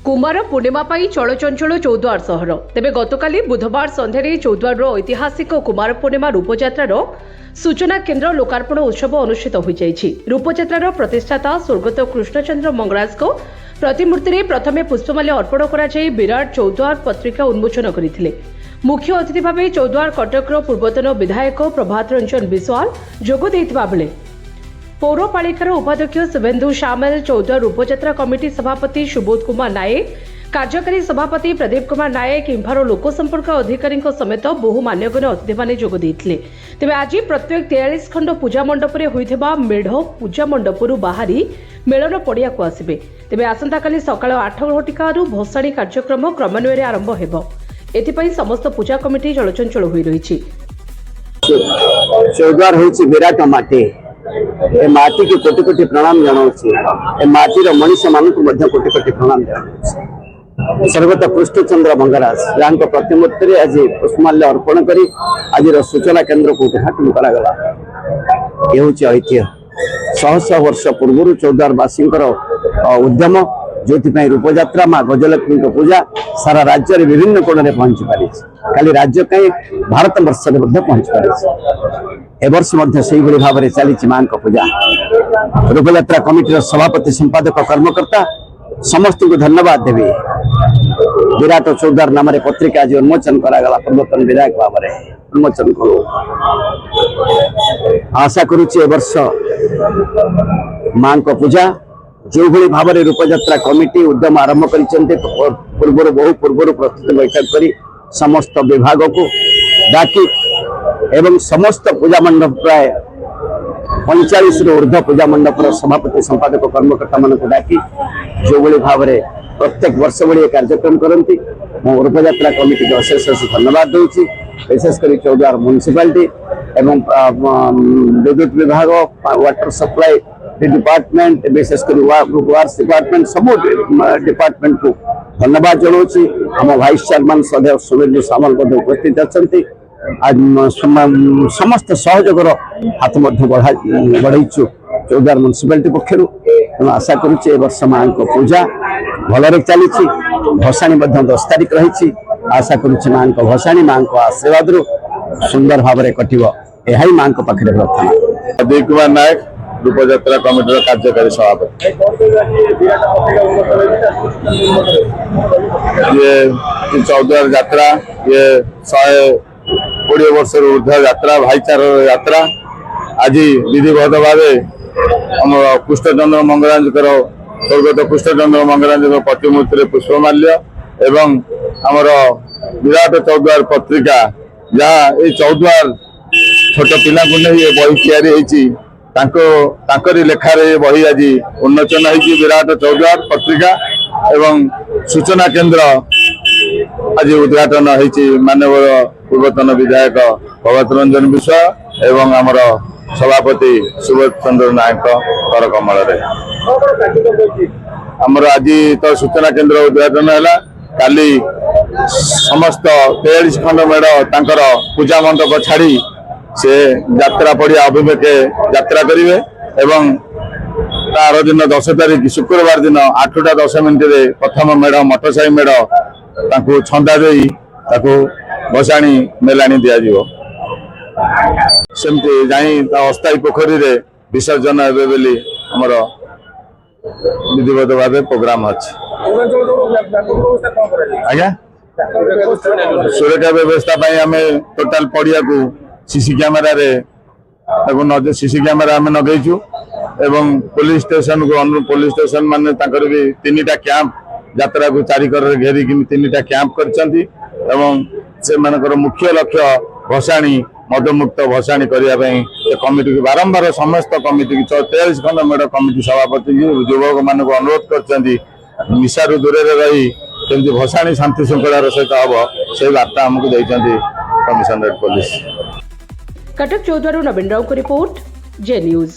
कुमार पूर्णिमा चलचंचल चौद्वार सहर तेबे गतकाली बुधवार संध्यारे चौद्वार ऐतिहासिक कुमार पूर्णिमा रूपयात्रार सूचना केन्द्र लोकार्पण उत्सव अनुष्ठित हो जाइछि। रूपयात्रार प्रतिष्ठाता स्वर्गत कृष्णचंद्र मंगराज को प्रतिमूर्ति में प्रथमे पुष्पमाल्य अर्पण कर विराट चौद्वार पत्रिका उन्मोचन करथिले। मुख्य अतिथि भाव चौद्वार कटकर पूर्वतन विधायक प्रभात रंजन विश्वाल जोग देइथिबा बेले पौरपालिकार उपाध्यक्ष शुभेन्दु सामेल, चौद्वार रूपयात्रा कमिटी सभापति सुबोध कुमार नायक, कार्यकारी सभापति प्रदीप कुमार नायक, इम्फार लोकसंपर्क अधिकारी समेत बहु मान्यगण्य अतिथि माने जोग देइथिले। तेबे आज प्रत्येक 43 खंड पूजा मंडप रे होइथिबा मेढ पूजा मंडपरु बाहरी मेलन पड़िया को आसिबे। तेबे आसंताकाली सकाळ 8 घटिकारु भसाणी कार्यक्रम क्रमान्वये आरंभ हेबो। एथिपई समस्त पूजा कमिटी चलचंचल होई रहिछि। चौद्वार होइछि विराट माटी, ए माटी के कोटि कोटि प्रणाम जनाउछि। ए माटीर मनुष्य मानकु मध्ये कोटि कोटि प्रणाम जनाउछि। सर्वत कृष्णचंद्र मंगराज जांको प्रतिमूर्ति रे आज पुष्पमाल्य अर्पण करी आज सूचना केन्द्र को उद्घाटन करा गला। ए होछि ऐतिह्य। शह शह वर्ष पूर्व चौद्वार वासींकर उद्यम जो रूपयात्रा माँ गजलक्ष्मी पूजा सारा राज्य रे विभिन्न कोण में पहुंची पारी। खाली राज्य कहीं भारत वर्ष में पहुंची पारी। ए वर्ष से भाव में चली माँ पूजा। रूपयात्रा कमिटी सभापति संपादक कर्मकर्ता समस्त को धन्यवाद देवी। विराट चौद्वार नाम पत्रिका आज उन्मोचन करागला। पूर्वतन विधायक भाव में उन्मोचन करू। आशा करुच्ची ए वर्ष माँ पूजा जो भली भाव में रूपयात्रा कमिटी उद्यम आरंभ कर बहु पूर्व प्रस्तुत बैठक कर समस्त विभाग को डाकी एवं समस्त पूजा मंडप प्राय 45 ऊर्ध्व पूजा मंडप सभापति संपादक कर्मकर्ता मान डाकी जो भली भाव में प्रत्येक वर्ष भली कार्यक्रम करती रूपयात्रा कमिटी को अशेष धन्यवाद दूसरी। विशेषकर चौद्वार म्युनिसिपालिटी एवं विद्युत विभाग, वाटर सप्लाई डिपार्टमेंट, विशेषकर वार्स डिपार्टमेंट सब डिपार्टमेंट को धन्यवाद जनाऊँगी। आम भाइस चेयरमैन सदैव शुभेन्दु सामल उपस्थित अच्छा। समस्त सहयोगर हाथ बढ़ाइचु चौद्वार म्युनिसिपालिटी पक्षर। तेणु आशा करुच्चे ए वर्ष माँ पूजा भलरे चली। भसाणी 10 तारिख रही। आशा करुच्चे माँ भसाणी माँ आशीर्वाद सुंदर भाव में कटिव। यह माँ पाखे प्रार्थना। प्रदीप कुमार नायक रूपयात्रा कमिटी कार्यकारी सभापति। ये चौद्वार यात्रा ये 120 वर्ष ऊर्ध्व यात्रा, भाईचारा यात्रा आज विधिवत भाव आम कृष्णचंद्र मंगराज स्वर्गत कृष्णचंद्र मंगराज प्रतिमूर्ति पुष्पमाल्य एवं आमर विराट चौद्वार पत्रिका जहाँ ये चौद्वार छोट पिला को नहीं बही या लेखार बही आज उन्मोचन होगी। विराट चौद्वार पत्रिका एवं सूचना केन्द्र आज उद्घाटन होती। माननीय पूर्वतन विधायक प्रभात रंजन विश्वाल एवं आमर सभापति सुबोध चंद्र नायक कर कमल आमर आज तो सूचना केन्द्र उद्घाटन है। काली समस्त 43 खंड मेढ़ तांकर पूजा मंडप छाड़ी से यात्रा पड़िया अभिमुखे यात्रा करेंगे एवं तार दिन 10 तारिख शुक्रवार दिन 8टा 10 मिनिट प्रथम मेढ़ मठसाई मेढ़ छंदा दे भसाणी मेलाणी दिज्व। सेमती जाई अस्थायी पोखरी रे विसर्जन हेबे बोली हमर विधिवत भाव प्रोग्राम अच्छे। आज्ञा सुरक्षा व्यवस्था आम टोटाल पड़िया को सीसी कैमेरा रे सीसी कैमेरा आम नगेचु एवं पुलिस स्टेशन को पुलिस स्टेशन माने ताकर भी 3टा कैंप यात्रा को चारिकर घेरी 3टा कैंप करछंती एवं से मानकर मुख्य लक्ष्य भसाणी मदमुक्त भसाणी करने कमिटी को बारंबार समस्त कमिटी की 43 खंड मेढ़ कमिटी सभापति युवक मान अनुरोध कर निशारू दूर रही केमती भसाणी शांति श्रृंखलार सहित हम से वार्ता आमको देते कमिशनरेट पुलिस। कटक चौद्वार नवीन राव को रिपोर्ट, जे न्यूज।